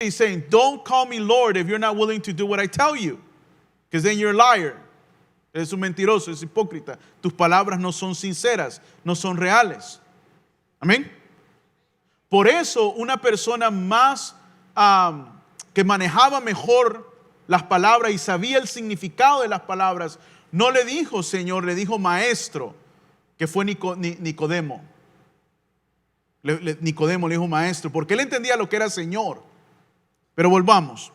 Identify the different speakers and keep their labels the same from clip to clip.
Speaker 1: He's saying, don't call me Lord if you're not willing to do what I tell you. Because then you're a liar. Eres un mentiroso, eres hipócrita. Tus palabras no son sinceras, no son reales. Amén. Por eso una persona más que manejaba mejor las palabras y sabía el significado de las palabras, no le dijo Señor, le dijo maestro, que fue Nicodemo. Nicodemo le dijo maestro, porque él entendía lo que era Señor. Pero volvamos.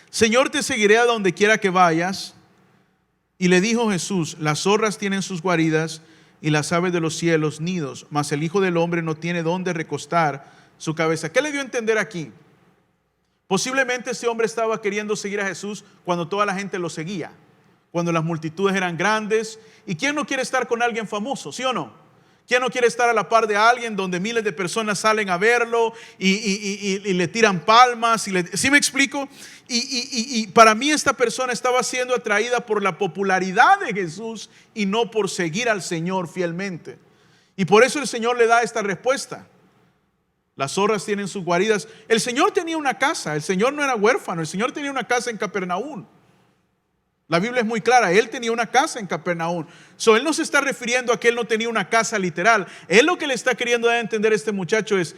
Speaker 1: Señor, te seguiré a donde quiera que vayas. Y le dijo Jesús, las zorras tienen sus guaridas y las aves de los cielos nidos, mas el Hijo del Hombre no tiene dónde recostar su cabeza. ¿Qué le dio a entender aquí? Posiblemente ese hombre estaba queriendo seguir a Jesús cuando toda la gente lo seguía, cuando las multitudes eran grandes. ¿Y quién no quiere estar con alguien famoso, sí o no? ¿Quién no quiere estar a la par de alguien donde miles de personas salen a verlo y le tiran palmas? ¿Sí me explico? Y para mí esta persona estaba siendo atraída por la popularidad de Jesús y no por seguir al Señor fielmente. Y por eso el Señor le da esta respuesta. Las zorras tienen sus guaridas. El Señor tenía una casa, el Señor no era huérfano, el Señor tenía una casa en Capernaum. La Biblia es muy clara, él tenía una casa en Capernaum. Él no se está refiriendo a que él no tenía una casa literal. Él lo que le está queriendo dar a entender a este muchacho es,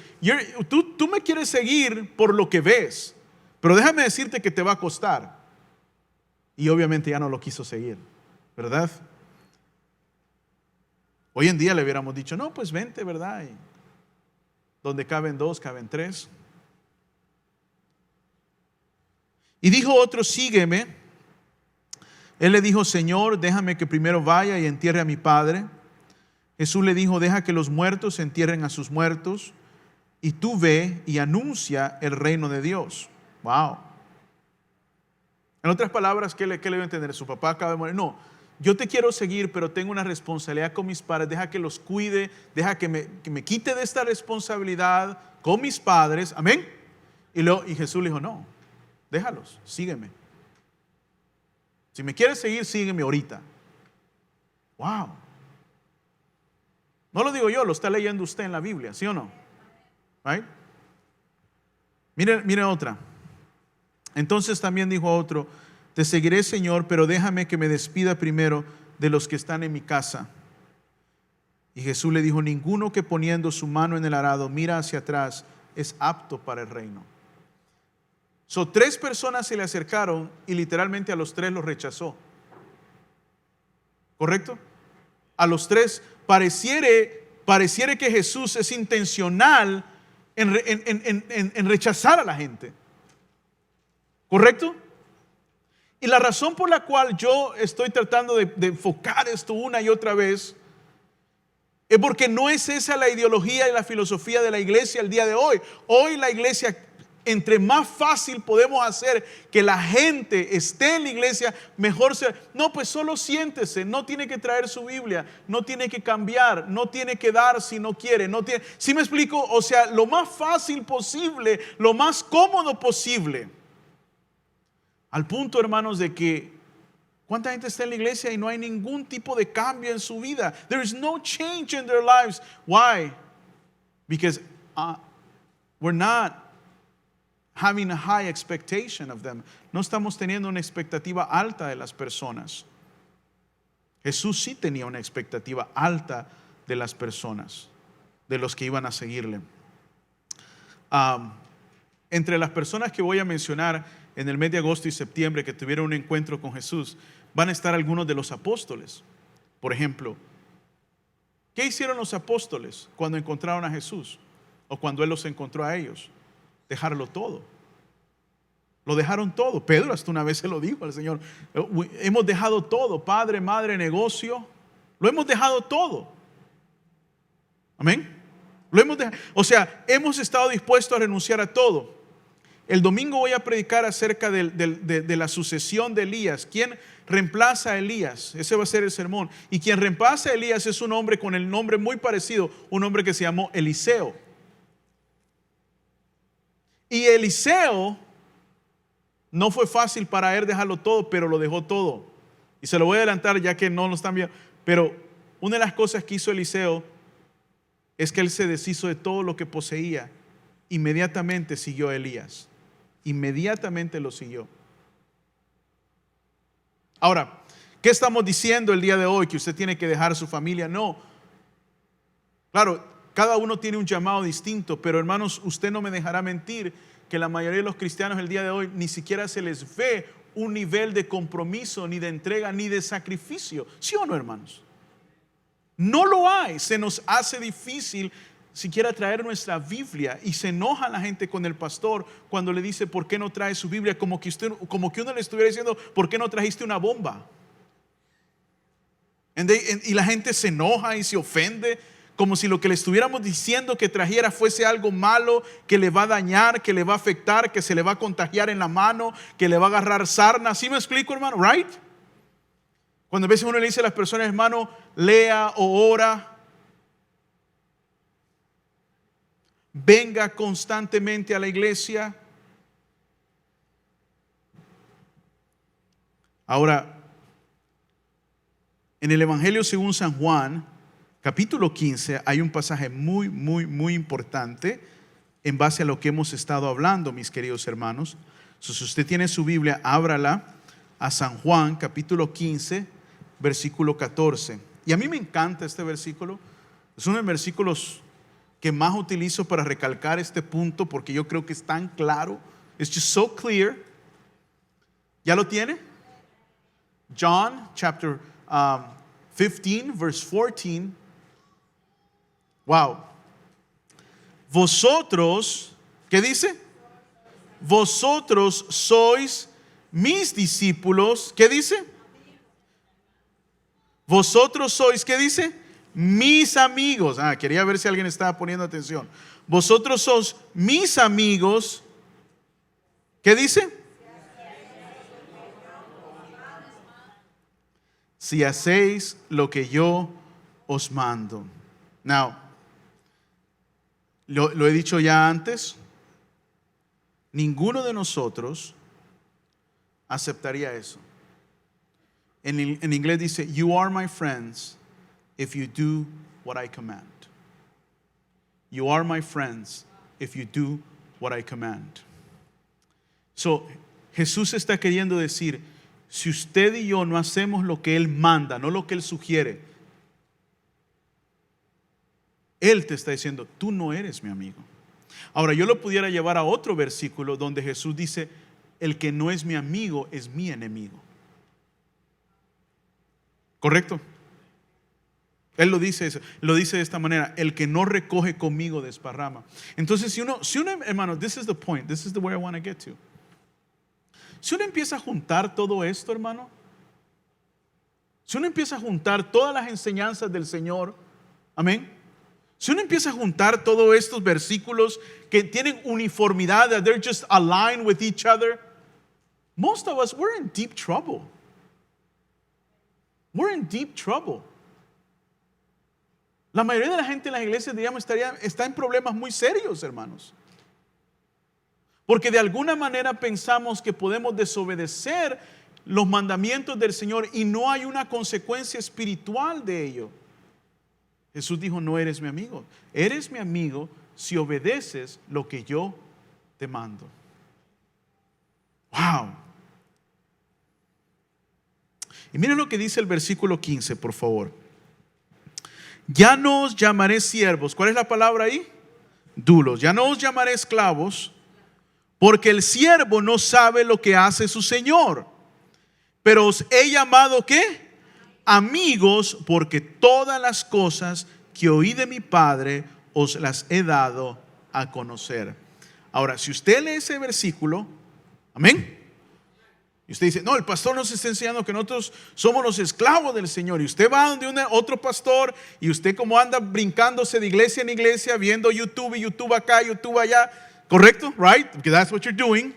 Speaker 1: tú me quieres seguir por lo que ves, pero déjame decirte que te va a costar. Y obviamente ya no lo quiso seguir, ¿verdad? Hoy en día le hubiéramos dicho, no, pues vente, ¿verdad? Y donde caben dos, caben tres. Y dijo otro, sígueme. Él le dijo, Señor, déjame que primero vaya y entierre a mi padre. Jesús le dijo, deja que los muertos entierren a sus muertos, y tú ve y anuncia el reino de Dios. Wow. En otras palabras, ¿qué le dio a entender? Su papá acaba de morir. No, yo te quiero seguir, pero tengo una responsabilidad con mis padres. Deja que los cuide, deja que me quite de esta responsabilidad con mis padres. Amén. Y Jesús le dijo, no, déjalos, sígueme. Si me quieres seguir, sígueme ahorita. Wow. No lo digo yo, lo está leyendo usted en la Biblia, ¿sí o no? Right? Mire otra. Entonces también dijo otro, te seguiré, Señor, pero déjame que me despida primero de los que están en mi casa. Y Jesús le dijo, ninguno que poniendo su mano en el arado mira hacia atrás es apto para el reino. Tres personas se le acercaron y literalmente a los tres los rechazó. ¿Correcto? A los tres pareciere que Jesús es intencional en rechazar a la gente. ¿Correcto? Y la razón por la cual yo estoy tratando de enfocar esto una y otra vez es porque no es esa la ideología y la filosofía de la iglesia el día de hoy. Hoy la iglesia, entre más fácil podemos hacer que la gente esté en la iglesia, mejor sea. No, pues solo siéntese, no tiene que traer su Biblia, no tiene que cambiar, no tiene que dar si no quiere, no tiene. ¿Sí me explico? O sea, lo más fácil posible, lo más cómodo posible. Al punto, hermanos, de que ¿cuánta gente está en la iglesia y no hay ningún tipo de cambio en su vida? There is no change in their lives. Why? Because we're not having a high expectation of them. No estamos teniendo una expectativa alta de las personas. Jesús sí tenía una expectativa alta de las personas, de los que iban a seguirle. Entre las personas que voy a mencionar en el mes de agosto y septiembre que tuvieron un encuentro con Jesús, van a estar algunos de los apóstoles. Por ejemplo, ¿qué hicieron los apóstoles cuando encontraron a Jesús? O cuando Él los encontró a ellos. Dejarlo todo. Lo dejaron todo. Pedro hasta una vez se lo dijo al Señor. Hemos dejado todo. Padre, madre, negocio. Lo hemos dejado todo. Amén. Lo hemos dejado. O sea, hemos estado dispuestos a renunciar a todo. El domingo voy a predicar acerca de la sucesión de Elías. ¿Quién reemplaza a Elías? Ese va a ser el sermón. Y quien reemplaza a Elías es un hombre con el nombre muy parecido, un hombre que se llamó Eliseo. Y Eliseo, no fue fácil para él dejarlo todo, pero lo dejó todo. Y se lo voy a adelantar ya que no lo están viendo. Pero una de las cosas que hizo Eliseo es que él se deshizo de todo lo que poseía inmediatamente siguió a Elías. Inmediatamente lo siguió. Ahora, ¿qué estamos diciendo el día de hoy? Que usted tiene que dejar a su familia. No. Claro, cada uno tiene un llamado distinto, pero hermanos, usted no me dejará mentir que la mayoría de los cristianos el día de hoy ni siquiera se les ve un nivel de compromiso, ni de entrega, ni de sacrificio. ¿Sí o no, hermanos? No lo hay. Se nos hace difícil siquiera traer nuestra Biblia, y se enoja la gente con el pastor cuando le dice ¿por qué no trae su Biblia? Como que uno le estuviera diciendo ¿por qué no trajiste una bomba? Y la gente se enoja y se ofende, como si lo que le estuviéramos diciendo que trajera fuese algo malo, que le va a dañar, que le va a afectar, que se le va a contagiar en la mano, que le va a agarrar sarna. ¿Sí me explico, hermano? Right? Cuando a veces uno le dice a las personas, hermano, lea o ora, venga constantemente a la iglesia. Ahora, en el Evangelio según San Juan, capítulo 15, hay un pasaje muy importante en base a lo que hemos estado hablando, mis queridos hermanos. Si usted tiene su Biblia, ábrala a San Juan, capítulo 15, versículo 14. Y a mí me encanta este versículo. Es uno de los versículos que más utilizo para recalcar este punto, porque yo creo que es tan claro. It's just so clear. ¿Ya lo tiene? John chapter 15, verse 14. Wow. Vosotros, ¿qué dice? Vosotros sois mis discípulos. ¿Qué dice? Vosotros sois, ¿qué dice? Mis amigos. Quería ver si alguien estaba poniendo atención. Vosotros sois mis amigos. ¿Qué dice? Si hacéis lo que yo os mando. Now, lo he dicho ya antes. Ninguno de nosotros aceptaría eso. En inglés dice, you are my friends if you do what I command. You are my friends if you do what I command. So, Jesús está queriendo decir, si usted y yo no hacemos lo que Él manda, no lo que Él sugiere, Él te está diciendo, tú no eres mi amigo. Ahora, yo lo pudiera llevar a otro versículo donde Jesús dice, el que no es mi amigo es mi enemigo. ¿Correcto? Él lo dice de esta manera, el que no recoge conmigo desparrama. Entonces, si uno, hermano, this is the point, this is the where I want to get to. Si uno empieza a juntar todo esto, hermano, si uno empieza a juntar todas las enseñanzas del Señor, amén. Si uno empieza a juntar todos estos versículos que tienen uniformidad, that they're just aligned with each other, most of us, we're in deep trouble. We're in deep trouble. La mayoría de la gente en las iglesias, digamos, está en problemas muy serios, hermanos. Porque de alguna manera pensamos que podemos desobedecer los mandamientos del Señor y no hay una consecuencia espiritual de ello. Jesús dijo, no eres mi amigo. Eres mi amigo si obedeces lo que yo te mando. Wow. Y miren lo que dice el versículo 15, por favor. Ya no os llamaré siervos. ¿Cuál es la palabra ahí? Dulos. Ya no os llamaré esclavos, porque el siervo no sabe lo que hace su señor. Pero os he llamado, ¿qué? Amigos, porque todas las cosas que oí de mi Padre os las he dado a conocer. Ahora, si usted lee ese versículo, amén. Y usted dice, no, el pastor nos está enseñando que nosotros somos los esclavos del Señor. Y usted va donde otro pastor y usted como anda brincándose de iglesia en iglesia, viendo YouTube y YouTube acá, YouTube allá. ¿Correcto? Right? Because that's what you're doing.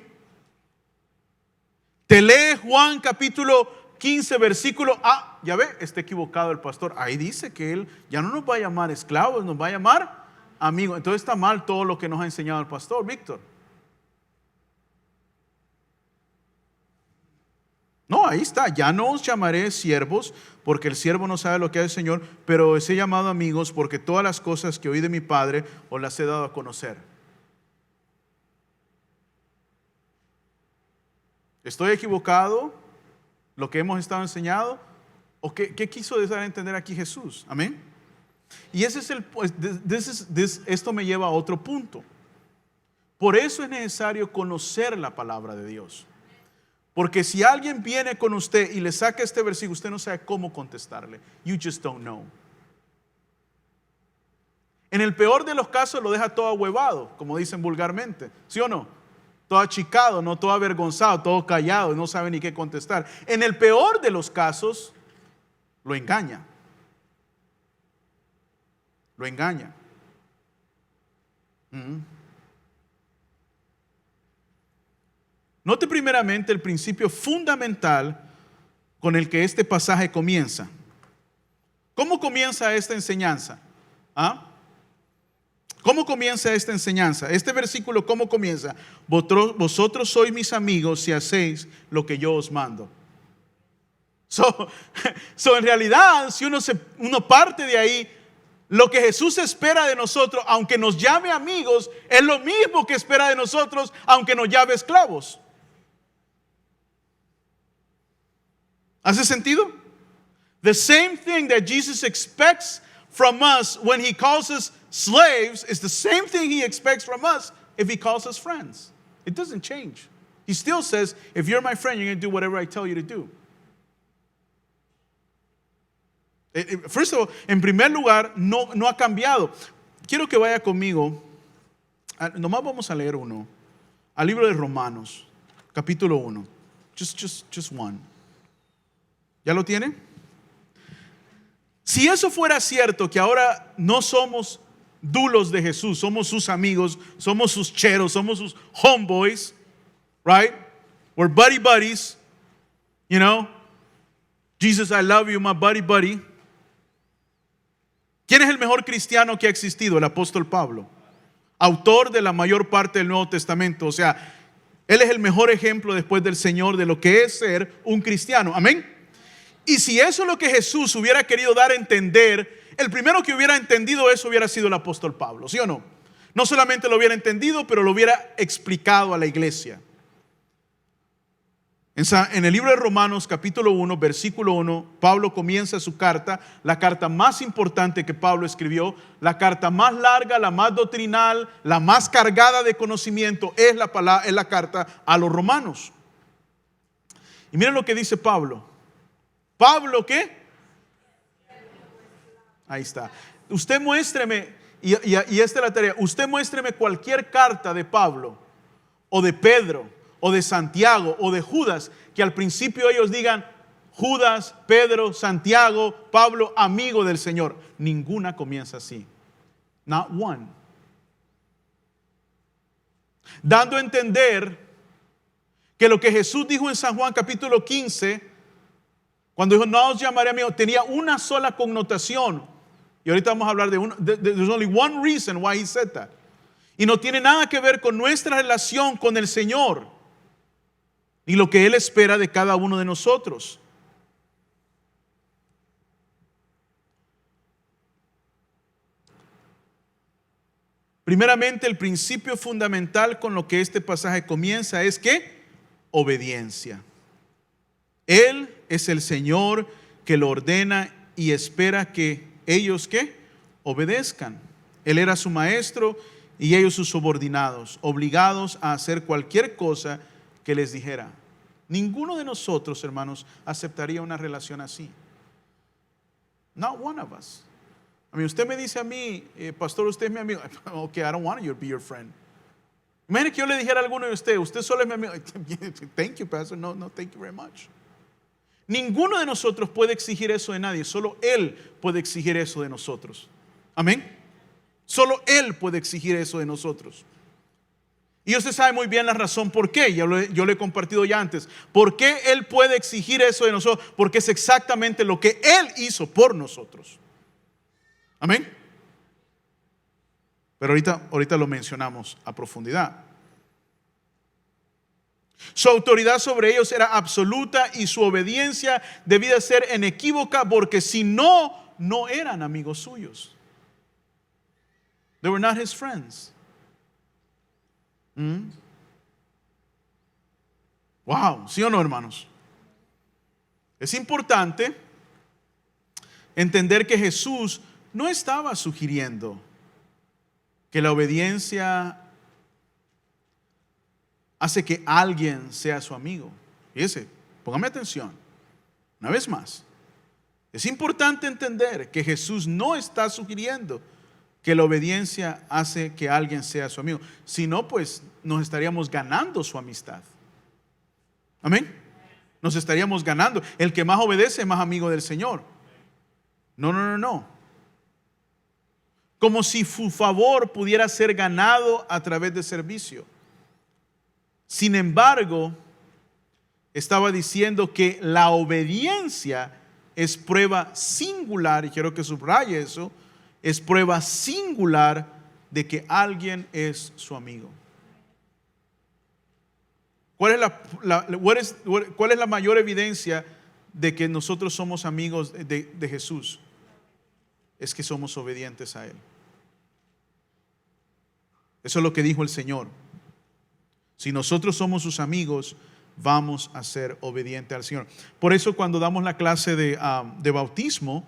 Speaker 1: Te lee Juan capítulo 15, versículo. Ya ve, está equivocado el pastor. Ahí dice que él ya no nos va a llamar esclavos, nos va a llamar amigos. Entonces está mal todo lo que nos ha enseñado el pastor, Víctor. No, ahí está. Ya no os llamaré siervos, porque el siervo no sabe lo que hace el Señor, pero os he llamado amigos, porque todas las cosas que oí de mi Padre os las he dado a conocer. ¿Estoy equivocado? ¿Lo que hemos estado enseñando? ¿O qué quiso dar a entender aquí Jesús? Amén. Y ese es esto me lleva a otro punto. Por eso es necesario conocer la palabra de Dios. Porque si alguien viene con usted y le saca este versículo, usted no sabe cómo contestarle. You just don't know. En el peor de los casos lo deja todo ahuevado, como dicen vulgarmente. ¿Sí o no? Todo achicado, no todo avergonzado, todo callado, no sabe ni qué contestar. En el peor de los casos, lo engaña. Lo engaña. Note primeramente el principio fundamental con el que este pasaje comienza. ¿Cómo comienza esta enseñanza? ¿Cómo comienza esta enseñanza? Este versículo, ¿cómo comienza? Vosotros sois mis amigos si hacéis lo que yo os mando. En realidad, si uno parte de ahí, lo que Jesús espera de nosotros, aunque nos llame amigos, es lo mismo que espera de nosotros, aunque nos llame esclavos. ¿Hace sentido? The same thing that Jesus expects from us when he calls us slaves is the same thing he expects from us if he calls us friends. It doesn't change. He still says, if you're my friend, you're going to do whatever I tell you to do. First of all, en primer lugar, no ha cambiado. Quiero que vaya conmigo, nomás vamos a leer uno, al libro de Romanos, capítulo 1. Just one. ¿Ya lo tiene? Si eso fuera cierto, que ahora no somos dulos de Jesús, somos sus amigos, somos sus cheros, somos sus homeboys, right? We're buddy buddies, you know. Jesus, I love you, my buddy buddy. ¿Quién es el mejor cristiano que ha existido? El apóstol Pablo, autor de la mayor parte del Nuevo Testamento. O sea, él es el mejor ejemplo después del Señor de lo que es ser un cristiano. Amén. Y si eso es lo que Jesús hubiera querido dar a entender, el primero que hubiera entendido eso hubiera sido el apóstol Pablo, ¿sí o no? No solamente lo hubiera entendido, pero lo hubiera explicado a la iglesia. En el libro de Romanos, capítulo 1, versículo 1, Pablo comienza su carta, la carta más importante que Pablo escribió, la carta más larga, la más doctrinal, la más cargada de conocimiento, es la carta a los romanos. Y miren lo que dice Pablo. ¿Pablo qué? Ahí está. Usted muéstreme, y esta es la tarea, usted muéstreme cualquier carta de Pablo, o de Pedro, o de Santiago, o de Judas, que al principio ellos digan, Judas, Pedro, Santiago, Pablo, amigo del Señor. Ninguna comienza así. Not one. Dando a entender que lo que Jesús dijo en San Juan capítulo 15, cuando dijo, no os llamaré amigos, tenía una sola connotación. Y ahorita vamos a hablar de uno. There's only one reason why he said that. Y no tiene nada que ver con nuestra relación con el Señor y lo que Él espera de cada uno de nosotros. Primeramente, el principio fundamental con lo que este pasaje comienza es que obediencia. Él es el Señor que lo ordena y espera que ellos ¿qué? Obedezcan. Él era su maestro y ellos sus subordinados, obligados a hacer cualquier cosa que les dijera. Ninguno de nosotros, hermanos, aceptaría una relación así. Not one of us. Usted me dice a mí, pastor, usted es mi amigo. Okay, I don't want to be your friend. Imagine que yo le dijera a alguno de ustedes, usted solo es mi amigo. Thank you, pastor. No, thank you very much. Ninguno de nosotros puede exigir eso de nadie. Solo Él puede exigir eso de nosotros. Amén. Solo Él puede exigir eso de nosotros. Y usted sabe muy bien la razón por qué. Yo lo he compartido ya antes. ¿Por qué Él puede exigir eso de nosotros? Porque es exactamente lo que Él hizo por nosotros. Amén. Pero ahorita lo mencionamos a profundidad. Su autoridad sobre ellos era absoluta y su obediencia debía ser inequívoca, porque si no, no eran amigos suyos. They were not his friends. Wow, ¿sí o no, hermanos? Es importante entender que Jesús no estaba sugiriendo que la obediencia hace que alguien sea su amigo. Fíjese, póngame atención. Una vez más, es importante entender que Jesús no está sugiriendo que la obediencia hace que alguien sea su amigo. Si no, pues nos estaríamos ganando su amistad. Amén. Nos estaríamos ganando. El que más obedece es más amigo del Señor. No. Como si su favor pudiera ser ganado a través de servicio. Sin embargo, estaba diciendo que la obediencia es prueba singular, y quiero que subraye eso, es prueba singular de que alguien es su amigo. ¿Cuál es la mayor evidencia de que nosotros somos amigos de Jesús? Es que somos obedientes a Él. Eso es lo que dijo el Señor. Si nosotros somos sus amigos, vamos a ser obedientes al Señor. Por eso cuando damos la clase de bautismo,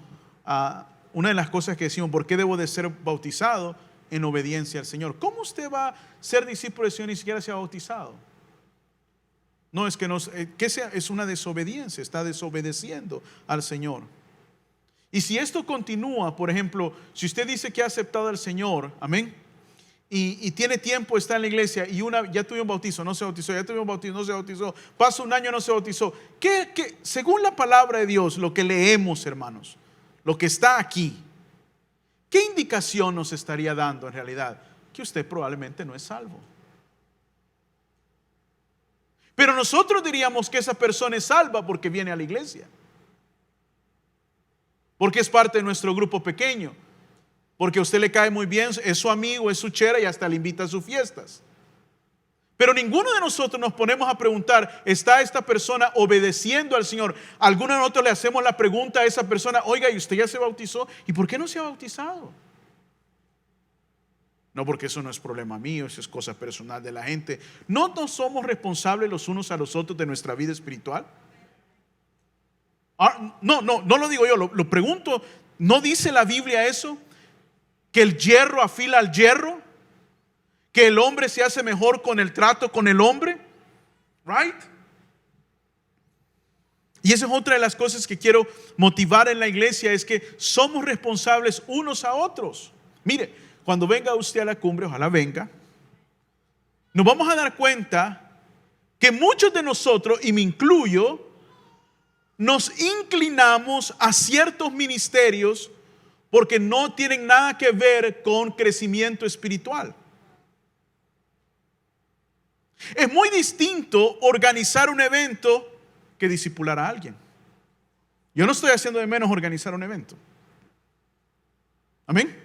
Speaker 1: una de las cosas que decimos, ¿por qué debo de ser bautizado? En obediencia al Señor. ¿Cómo usted va a ser discípulo del Señor y ni siquiera se ha bautizado? No, es que es una desobediencia, está desobedeciendo al Señor. Y si esto continúa, por ejemplo, si usted dice que ha aceptado al Señor, amén, y tiene tiempo, está en la iglesia, y ya tuvo un bautizo, no se bautizó, ya tuvo un bautizo, no se bautizó, pasa un año, no se bautizó. Según la palabra de Dios, lo que leemos, hermanos, lo que está aquí, ¿qué indicación nos estaría dando en realidad? Que usted probablemente no es salvo. Pero nosotros diríamos que esa persona es salva porque viene a la iglesia, porque es parte de nuestro grupo pequeño, porque a usted le cae muy bien, es su amigo, es su chera y hasta le invita a sus fiestas. Pero ninguno de nosotros nos ponemos a preguntar, ¿está esta persona obedeciendo al Señor? Algunos de nosotros le hacemos la pregunta a esa persona, oiga, ¿y usted ya se bautizó? ¿Y por qué no se ha bautizado? No, porque eso no es problema mío, eso es cosa personal de la gente. ¿No nos somos responsables los unos a los otros de nuestra vida espiritual? No lo digo yo, lo pregunto. ¿No dice la Biblia eso? Que el hierro afila al hierro, que el hombre se hace mejor con el trato con el hombre, right? Y esa es otra de las cosas que quiero motivar en la iglesia, es que somos responsables unos a otros. Mire, cuando venga usted a la cumbre, ojalá venga, nos vamos a dar cuenta que muchos de nosotros, y me incluyo, nos inclinamos a ciertos ministerios porque no tienen nada que ver con crecimiento espiritual. Es muy distinto organizar un evento que discipular a alguien. Yo no estoy haciendo de menos organizar un evento. Amén.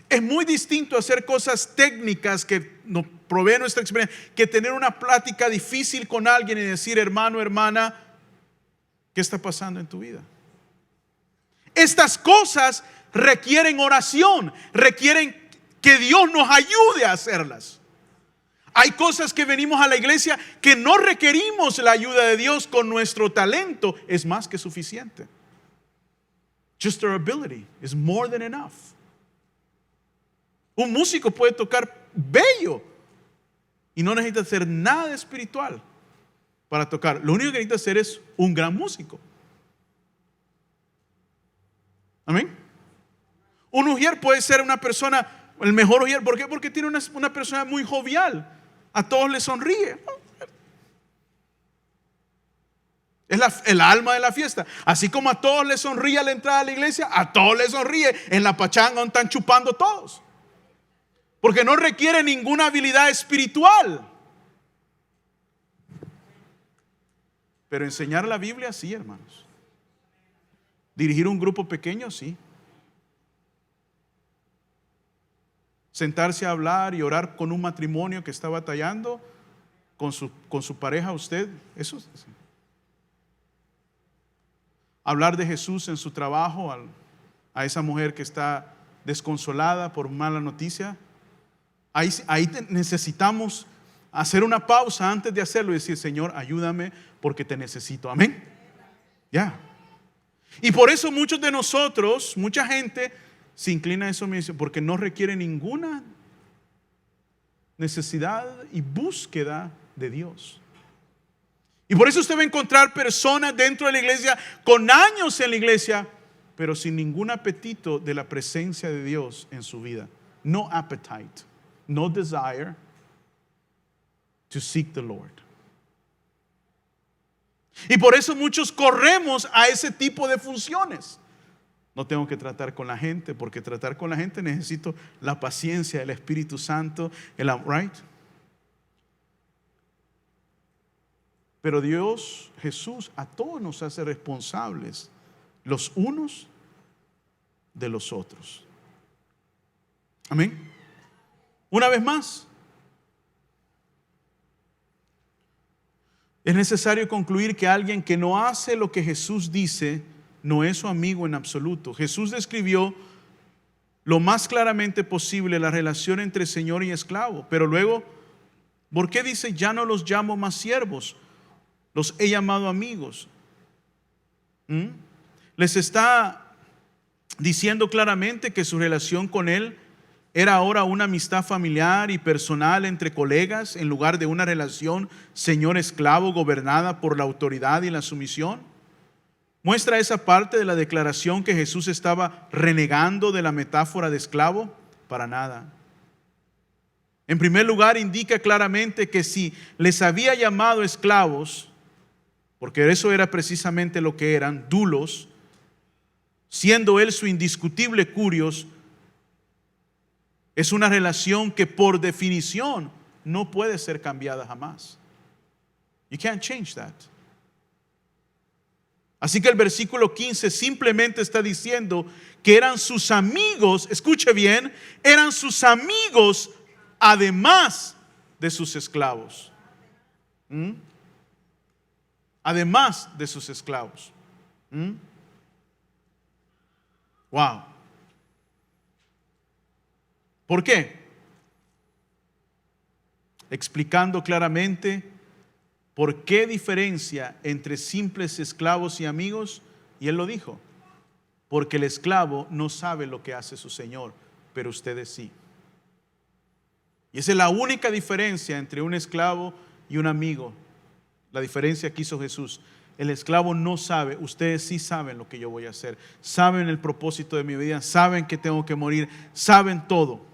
Speaker 1: Es muy distinto hacer cosas técnicas que nos provee nuestra experiencia que tener una plática difícil con alguien y decir, hermano, hermana, ¿qué está pasando en tu vida? Estas cosas requieren oración, requieren que Dios nos ayude a hacerlas. Hay cosas que venimos a la iglesia que no requerimos la ayuda de Dios, con nuestro talento es más que suficiente. Just our ability is more than enough. Un músico puede tocar bello y no necesita hacer nada espiritual para tocar. Lo único que necesita hacer es un gran músico. Amén. Un ujier puede ser una persona, el mejor ujier. ¿Por qué? Porque tiene una persona muy jovial. A todos les sonríe. Es el alma de la fiesta. Así como a todos les sonríe a la entrada de la iglesia, a todos les sonríe en la pachanga donde están chupando todos. Porque no requiere ninguna habilidad espiritual. Pero enseñar la Biblia, sí, hermanos. Dirigir un grupo pequeño, sí. Sentarse a hablar y orar con un matrimonio que está batallando con su pareja, usted, eso sí. Hablar de Jesús en su trabajo a esa mujer que está desconsolada por mala noticia. Ahí necesitamos hacer una pausa antes de hacerlo y decir, Señor, ayúdame porque te necesito. Amén. Ya. Y por eso muchos de nosotros, mucha gente se inclina a eso mismo, porque no requiere ninguna necesidad y búsqueda de Dios. Y por eso usted va a encontrar personas dentro de la iglesia con años en la iglesia, pero sin ningún apetito de la presencia de Dios en su vida. No appetite, no desire to seek the Lord. Y por eso muchos corremos a ese tipo de funciones. No tengo que tratar con la gente, porque tratar con la gente necesito la paciencia del Espíritu Santo, right? Pero Dios, Jesús, a todos nos hace responsables los unos de los otros. Amén. Una vez más, es necesario concluir que alguien que no hace lo que Jesús dice no es su amigo en absoluto. Jesús describió lo más claramente posible la relación entre Señor y esclavo, pero luego, ¿por qué dice ya no los llamo más siervos? Los he llamado amigos. Les está diciendo claramente que su relación con Él era ahora una amistad familiar y personal entre colegas en lugar de una relación señor-esclavo gobernada por la autoridad y la sumisión. ¿Muestra esa parte de la declaración que Jesús estaba renegando de la metáfora de esclavo? Para nada. En primer lugar, indica claramente que si les había llamado esclavos, porque eso era precisamente lo que eran, dulos, siendo Él su indiscutible curios, es una relación que por definición no puede ser cambiada jamás. You can't change that. Así que el versículo 15 simplemente está diciendo que eran sus amigos, escuche bien, eran sus amigos además de sus esclavos. Además de sus esclavos. Wow. ¿Por qué? Explicando claramente por qué diferencia entre simples esclavos y amigos. Y Él lo dijo: porque el esclavo no sabe lo que hace su Señor, pero ustedes sí. Y esa es la única diferencia entre un esclavo y un amigo. La diferencia que hizo Jesús. El esclavo no sabe, ustedes sí saben lo que yo voy a hacer. Saben el propósito de mi vida, saben que tengo que morir, saben todo.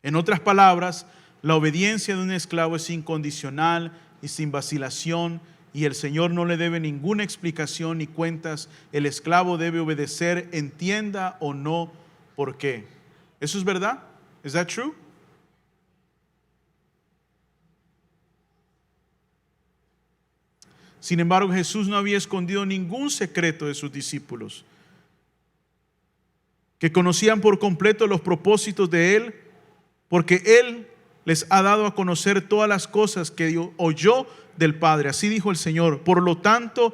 Speaker 1: En otras palabras, la obediencia de un esclavo es incondicional y sin vacilación, y el Señor no le debe ninguna explicación ni cuentas. El esclavo debe obedecer, entienda o no por qué. ¿Eso es verdad? ¿Es that true? Sin embargo, Jesús no había escondido ningún secreto de sus discípulos, que conocían por completo los propósitos de Él, porque Él les ha dado a conocer todas las cosas que oyó del Padre. Así dijo el Señor. Por lo tanto,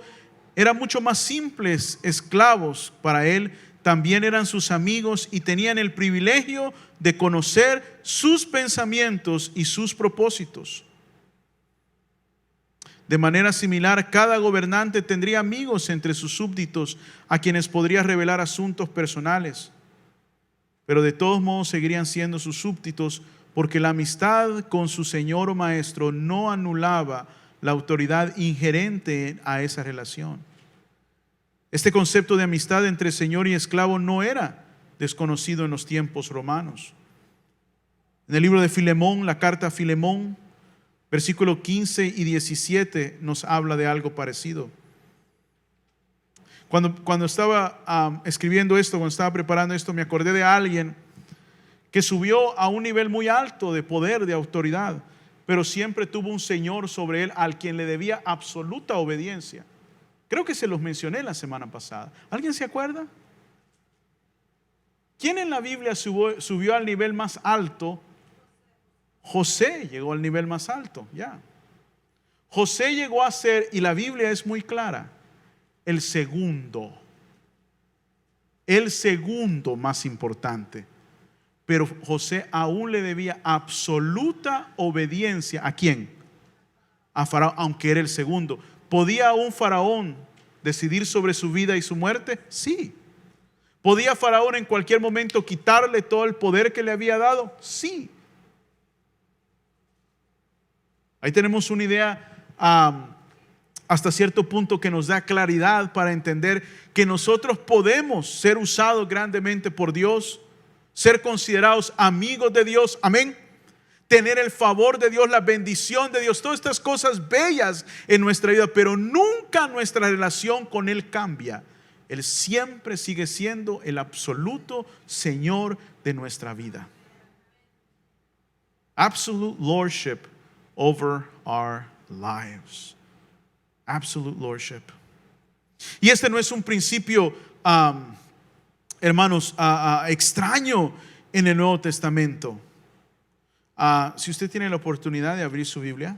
Speaker 1: eran mucho más simples esclavos para Él. También eran sus amigos y tenían el privilegio de conocer sus pensamientos y sus propósitos. De manera similar, cada gobernante tendría amigos entre sus súbditos a quienes podría revelar asuntos personales. Pero de todos modos seguirían siendo sus súbditos, porque la amistad con su señor o maestro no anulaba la autoridad inherente a esa relación. Este concepto de amistad entre señor y esclavo no era desconocido en los tiempos romanos. En el libro de Filemón, la carta a Filemón, versículos 15 y 17 nos habla de algo parecido. Cuando estaba escribiendo esto, cuando estaba preparando esto, me acordé de alguien que subió a un nivel muy alto de poder, de autoridad, pero siempre tuvo un señor sobre él al quien le debía absoluta obediencia. Creo que se los mencioné la semana pasada. ¿Alguien se acuerda? ¿Quién en la Biblia subió al nivel más alto? José llegó al nivel más alto, ya. José llegó a ser, y la Biblia es muy clara, el segundo más importante. Pero José aún le debía absoluta obediencia. ¿A quién? A Faraón, aunque era el segundo. ¿Podía un faraón decidir sobre su vida y su muerte? Sí. ¿Podía Faraón en cualquier momento quitarle todo el poder que le había dado? Sí. Ahí tenemos una idea hasta cierto punto que nos da claridad para entender que nosotros podemos ser usados grandemente por Dios, ser considerados amigos de Dios, amén, tener el favor de Dios, la bendición de Dios, todas estas cosas bellas en nuestra vida, pero nunca nuestra relación con Él cambia. Él siempre sigue siendo el absoluto Señor de nuestra vida. Absolute lordship over our lives. Absolute lordship. Y este no es un principio, hermanos, extraño en el Nuevo Testamento. Si usted tiene la oportunidad de abrir su Biblia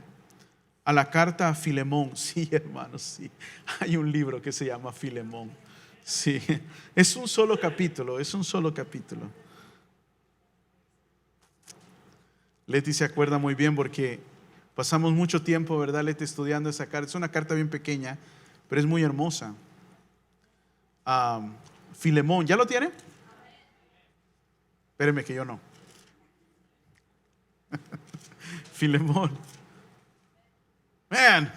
Speaker 1: a la carta a Filemón. Sí, hermanos, sí. Hay un libro que se llama Filemón. Sí, es un solo capítulo, es un solo capítulo. Leti se acuerda muy bien porque pasamos mucho tiempo, ¿verdad, Leti, estudiando esa carta? Es una carta bien pequeña, pero es muy hermosa. Filemón, ¿ya lo tiene? Espéreme que yo no. Filemón. Man,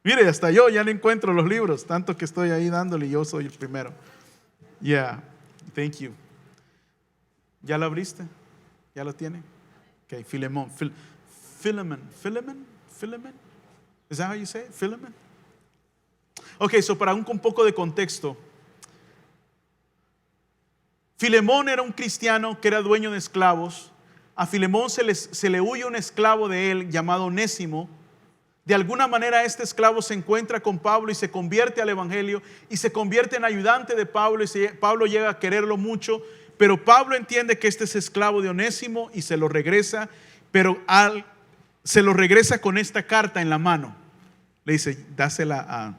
Speaker 1: mire, hasta yo ya no encuentro los libros, tanto que estoy ahí dándole y yo soy el primero. Yeah, thank you. ¿Ya lo abriste? ¿Ya lo tiene? Ok, Filemón. Philemon. Is that how you say it? Philemon? Ok, so para un poco de contexto. Filemón era un cristiano que era dueño de esclavos. A Filemón se le huye un esclavo de él llamado Onésimo. De alguna manera este esclavo se encuentra con Pablo y se convierte al evangelio y se convierte en ayudante de Pablo, y Pablo llega a quererlo mucho, pero Pablo entiende que este es esclavo de Onésimo y se lo regresa, pero se lo regresa con esta carta en la mano. Le dice, dásela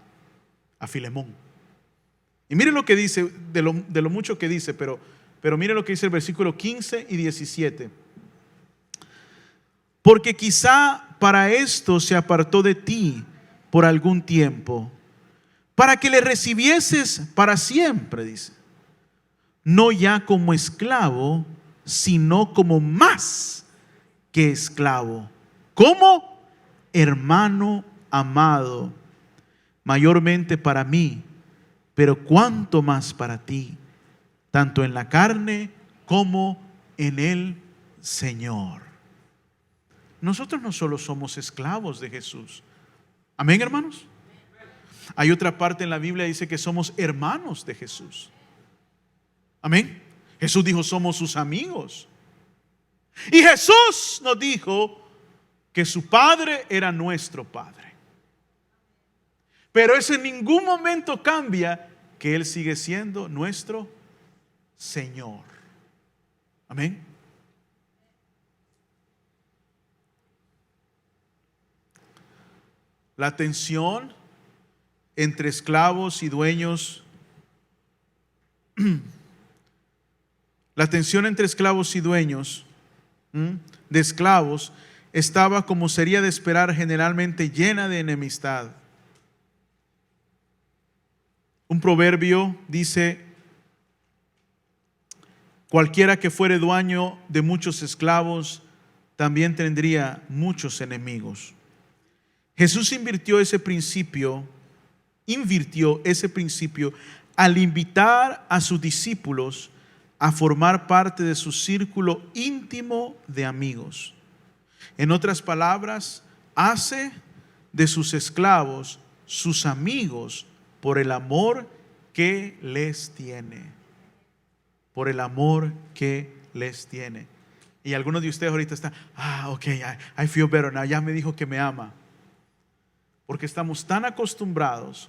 Speaker 1: a Filemón. Y mire lo que dice, de lo mucho que dice, pero mire lo que dice el versículo 15 y 17. Porque quizá para esto se apartó de ti por algún tiempo, para que le recibieses para siempre, dice, no ya como esclavo, sino como más que esclavo, como hermano amado, mayormente para mí, pero cuánto más para ti, tanto en la carne como en el Señor. Nosotros no solo somos esclavos de Jesús. Amén, hermanos. Hay otra parte en la Biblia que dice que somos hermanos de Jesús. Amén. Jesús dijo, somos sus amigos. Y Jesús nos dijo que su Padre era nuestro Padre. Pero eso en ningún momento cambia que Él sigue siendo nuestro Señor. Amén. La tensión entre esclavos y dueños, la tensión entre esclavos y dueños de esclavos estaba, como sería de esperar, generalmente llena de enemistad. Un proverbio dice, cualquiera que fuere dueño de muchos esclavos también tendría muchos enemigos. Jesús invirtió ese principio al invitar a sus discípulos a formar parte de su círculo íntimo de amigos. En otras palabras, hace de sus esclavos sus amigos por el amor que les tiene. Por el amor que les tiene. Y algunos de ustedes ahorita están, ok, I feel better now, ya me dijo que me ama. Porque estamos tan acostumbrados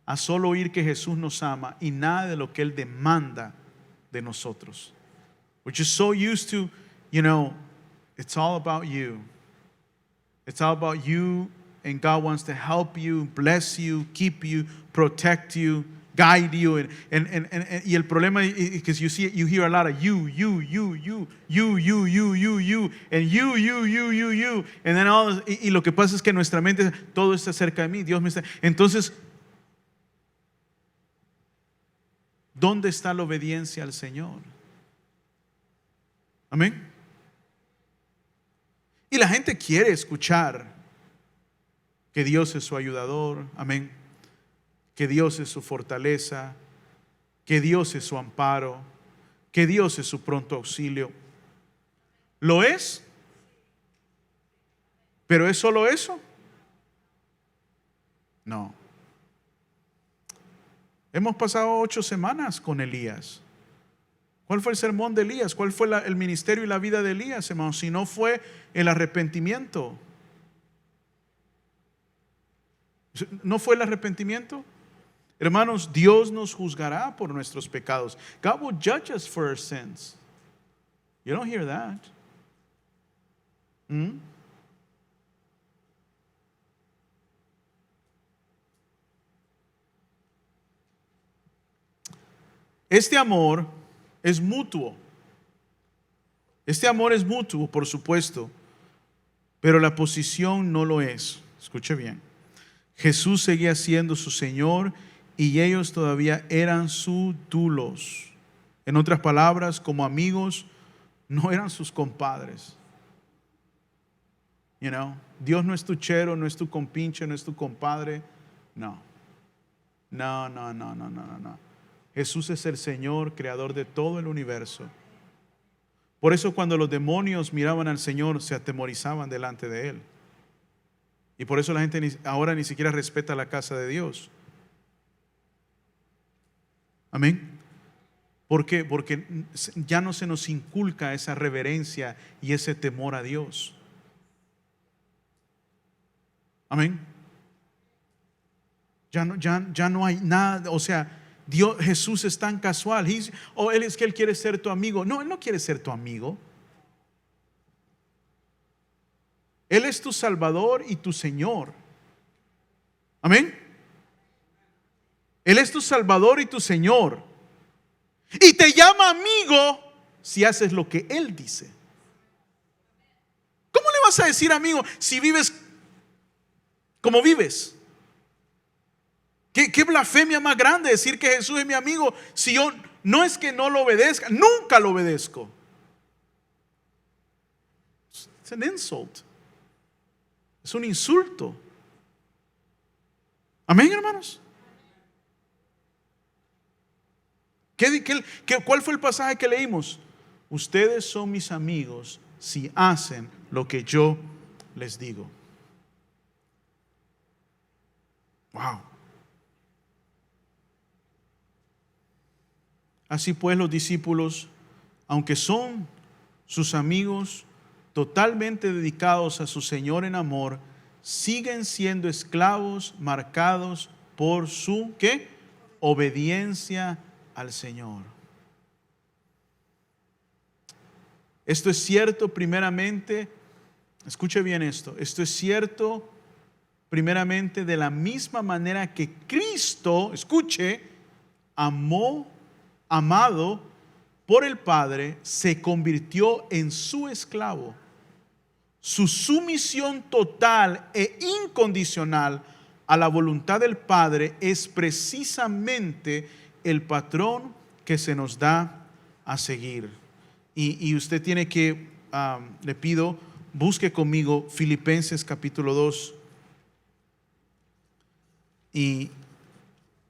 Speaker 1: a solo oír que Jesús nos ama y nada de lo que Él demanda de nosotros. We're just so used to, it's all about you. It's all about you, and God wants to help you, bless you, keep you, protect you, guide you. Y el problema es que you hear a lot of you, and you. And then y lo que pasa es que nuestra mente, todo está cerca de mí. Dios me está. Entonces, ¿dónde está la obediencia al Señor? Amén. Y la gente quiere escuchar que Dios es su ayudador. Amén. Que Dios es su fortaleza, que Dios es su amparo, que Dios es su pronto auxilio. ¿Lo es? ¿Pero es solo eso? No. Hemos pasado 8 semanas con Elías. ¿Cuál fue el sermón de Elías? ¿Cuál fue el ministerio y la vida de Elías, hermanos? Si no fue el arrepentimiento. ¿No fue el arrepentimiento? Hermanos, Dios nos juzgará por nuestros pecados. God will judge us for our sins. You don't hear that. Este amor es mutuo. Este amor es mutuo, por supuesto, pero la posición no lo es. Escuche bien. Jesús seguía siendo su Señor y ellos todavía eran sus dulos. En otras palabras, como amigos, no eran sus compadres. Dios no es tu chero, no es tu compinche, no es tu compadre. No. Jesús es el Señor, creador de todo el universo. Por eso cuando los demonios miraban al Señor, se atemorizaban delante de Él. Y por eso la gente ahora ni siquiera respeta la casa de Dios. Amén. ¿Por qué? Porque ya no se nos inculca esa reverencia y ese temor a Dios. Amén. Ya no hay nada, o sea, Jesús es tan casual. Él quiere ser tu amigo. No, Él no quiere ser tu amigo. Él es tu Salvador y tu Señor. Amén. Él es tu Salvador y tu Señor. Y te llama amigo si haces lo que Él dice. ¿Cómo le vas a decir amigo si vives como vives? ¿Qué blasfemia más grande decir que Jesús es mi amigo si yo no es que no lo obedezca, nunca lo obedezco? Es un insult. Es un insulto. Amén, hermanos. ¿Cuál fue el pasaje que leímos? Ustedes son mis amigos si hacen lo que yo les digo. Wow. Así pues, los discípulos, aunque son sus amigos, totalmente dedicados a su Señor en amor, siguen siendo esclavos marcados por su ¿qué? Obediencia al Señor. Esto es cierto primeramente, escuche bien esto es cierto primeramente de la misma manera que Cristo, escuche, amado por el Padre, se convirtió en su esclavo. Su sumisión total e incondicional a la voluntad del Padre es precisamente el patrón que se nos da a seguir. Y usted tiene que, le pido, busque conmigo Filipenses capítulo 2. Y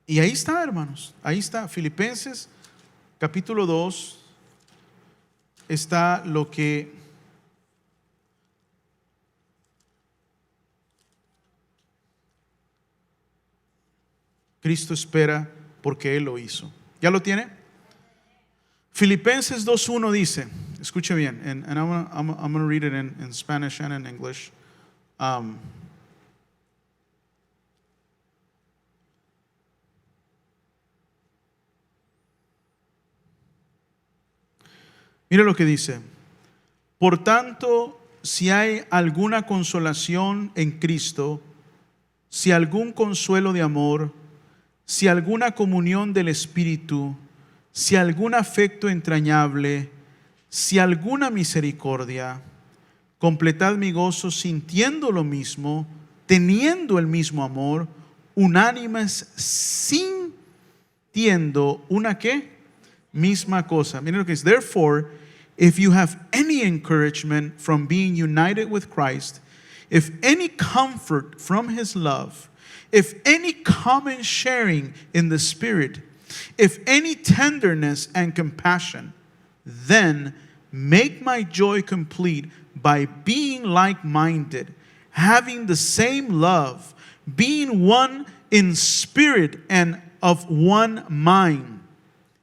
Speaker 1: ahí está, hermanos, ahí está, Filipenses capítulo 2, está lo que Cristo espera porque Él lo hizo. ¿Ya lo tiene? Filipenses 2:1 dice, escuche bien, and I'm going to read it in Spanish and in English. Mire lo que dice. Por tanto, si hay alguna consolación en Cristo, si algún consuelo de amor, si alguna comunión del Espíritu, si algún afecto entrañable, si alguna misericordia, completad mi gozo sintiendo lo mismo, teniendo el mismo amor, unánimes, sintiendo una ¿qué? Misma cosa. Miren lo que es. Therefore, if you have any encouragement from being united with Christ, if any comfort from his love, if any common sharing in the Spirit, if any tenderness and compassion, then make my joy complete by being like-minded, having the same love, being one in spirit and of one mind.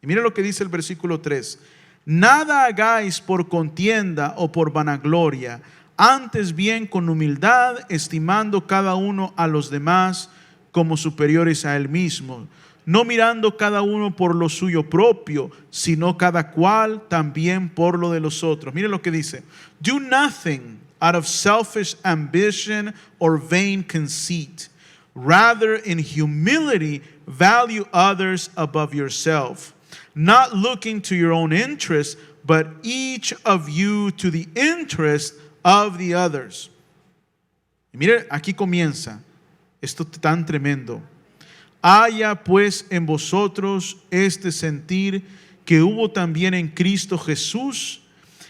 Speaker 1: Y mira lo que dice el versículo 3. Nada hagáis por contienda o por vanagloria, antes bien con humildad, estimando cada uno a los demás como superiores a él mismo, no mirando cada uno por lo suyo propio, sino cada cual también por lo de los otros. Miren lo que dice. Do nothing out of selfish ambition or vain conceit. Rather, in humility, value others above yourself, not looking to your own interest, but each of you to the interest of the others. Y mire, aquí comienza esto tan tremendo. Haya pues en vosotros este sentir que hubo también en Cristo Jesús,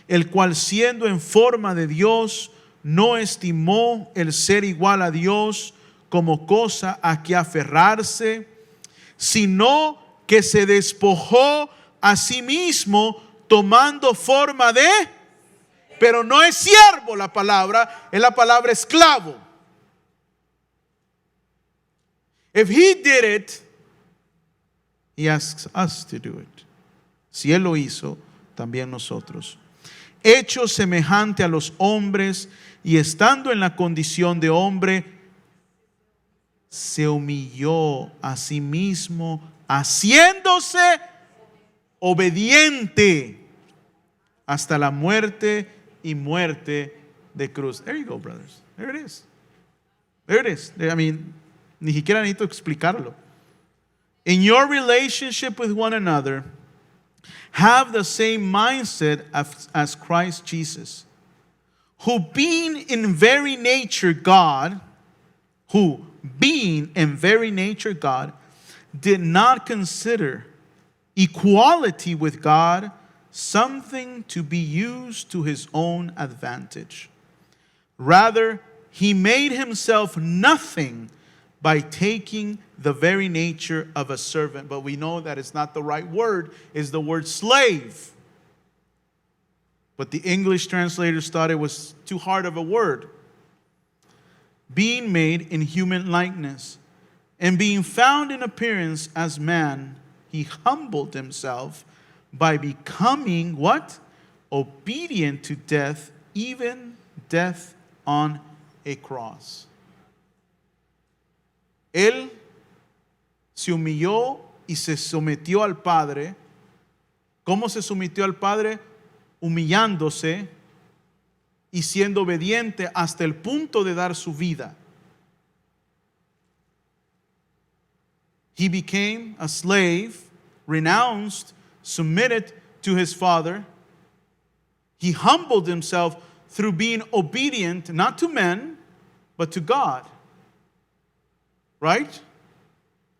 Speaker 1: el cual siendo en forma de Dios, no estimó el ser igual a Dios como cosa a que aferrarse, sino que se despojó a sí mismo, tomando forma de, pero no es siervo la palabra, es la palabra esclavo. If he did it, he asks us to do it. Si él lo hizo, también nosotros. Hecho semejante a los hombres y estando en la condición de hombre, se humilló a sí mismo, haciéndose obediente hasta la muerte y muerte de cruz. There you go, brothers. There it is. There it is. I mean, ni siquiera necesito explicarlo. In your relationship with one another, have the same mindset as Christ Jesus, who being in very nature God, did not consider equality with God something to be used to his own advantage. Rather, he made himself nothing by taking the very nature of a servant. But we know that it's not the right word, it's the word slave. But the English translators thought it was too hard of a word. Being made in human likeness, and being found in appearance as man, he humbled himself by becoming what? Obedient to death, even death on a cross. Él se humilló y se sometió al Padre. ¿Cómo se sometió al Padre? Humillándose y siendo obediente hasta el punto de dar su vida. He became a slave, renounced, submitted to his Father. He humbled himself through being obedient, not to men, but to God. Right?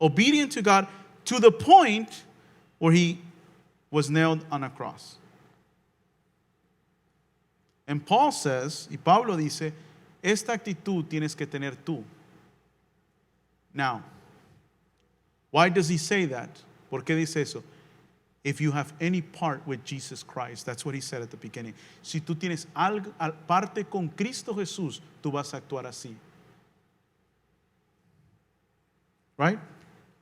Speaker 1: Obedient to God to the point where he was nailed on a cross. And Paul says, y Pablo dice, esta actitud tienes que tener tú. Now, why does he say that? ¿Por qué dice eso? If you have any part with Jesus Christ, that's what he said at the beginning. Si tú tienes algo, parte con Cristo Jesús, tú vas a actuar así. Right?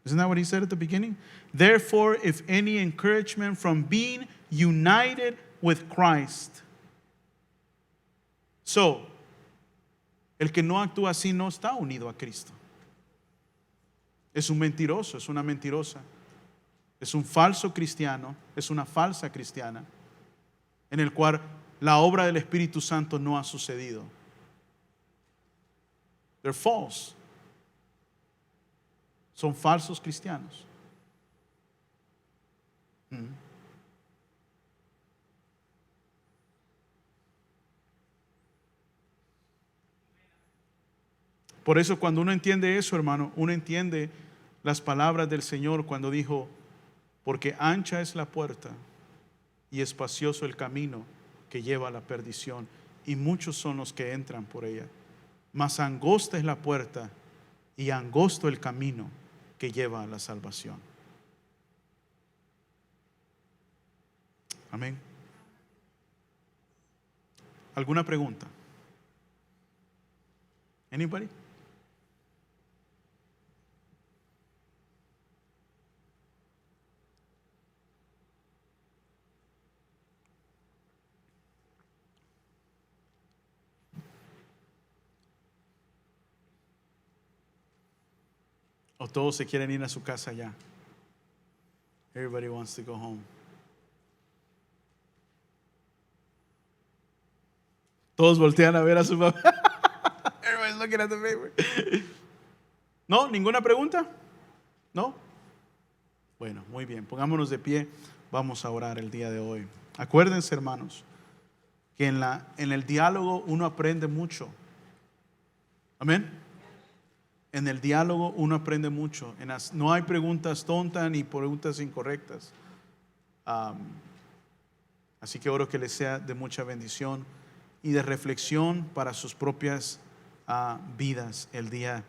Speaker 1: Isn't that what he said at the beginning? Therefore, if any encouragement from being united with Christ. So, el que no actúa así no está unido a Cristo. Es un mentiroso, es una mentirosa. Es un falso cristiano, es una falsa cristiana, en el cual la obra del Espíritu Santo no ha sucedido. They're false. Son falsos cristianos. Por eso cuando uno entiende eso, hermano, uno entiende las palabras del Señor cuando dijo, porque ancha es la puerta y espacioso el camino que lleva a la perdición, y muchos son los que entran por ella. Mas angosta es la puerta y angosto el camino que lleva a la salvación. Amén. ¿Alguna pregunta? Anybody? O todos se quieren ir a su casa ya. Everybody wants to go home. Todos voltean a ver a su mamá. Everybody's looking at the paper. ¿No? ¿Ninguna pregunta? ¿No? Bueno, muy bien. Pongámonos de pie. Vamos a orar el día de hoy. Acuérdense, hermanos, que en el diálogo uno aprende mucho. Amén. En el diálogo uno aprende mucho. No hay preguntas tontas ni preguntas incorrectas. Así que oro que les sea de mucha bendición y de reflexión para sus propias vidas el día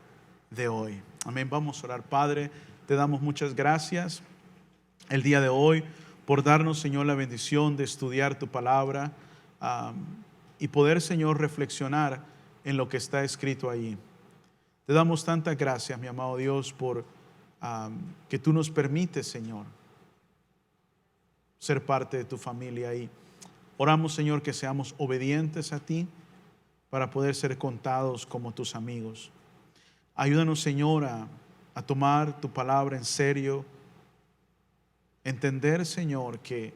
Speaker 1: de hoy. Amén. Vamos a orar. Padre, te damos muchas gracias el día de hoy por darnos, Señor, la bendición de estudiar tu palabra y poder, Señor, reflexionar en lo que está escrito ahí. Te damos tantas gracias, mi amado Dios, por que tú nos permites, Señor, ser parte de tu familia. Y oramos, Señor, que seamos obedientes a ti para poder ser contados como tus amigos. Ayúdanos, Señor, a tomar tu palabra en serio. Entender, Señor, que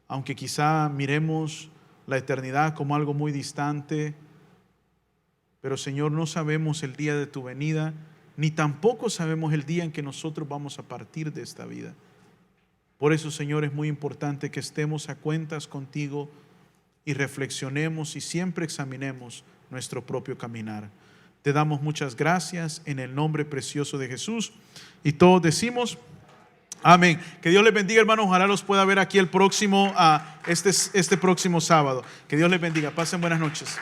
Speaker 1: aunque quizá miremos la eternidad como algo muy distante, pero, Señor, no sabemos el día de tu venida, ni tampoco sabemos el día en que nosotros vamos a partir de esta vida. Por eso, Señor, es muy importante que estemos a cuentas contigo y reflexionemos y siempre examinemos nuestro propio caminar. Te damos muchas gracias en el nombre precioso de Jesús. Y todos decimos amén. Que Dios les bendiga, hermanos. Ojalá los pueda ver aquí el próximo, este próximo sábado. Que Dios les bendiga. Pasen buenas noches.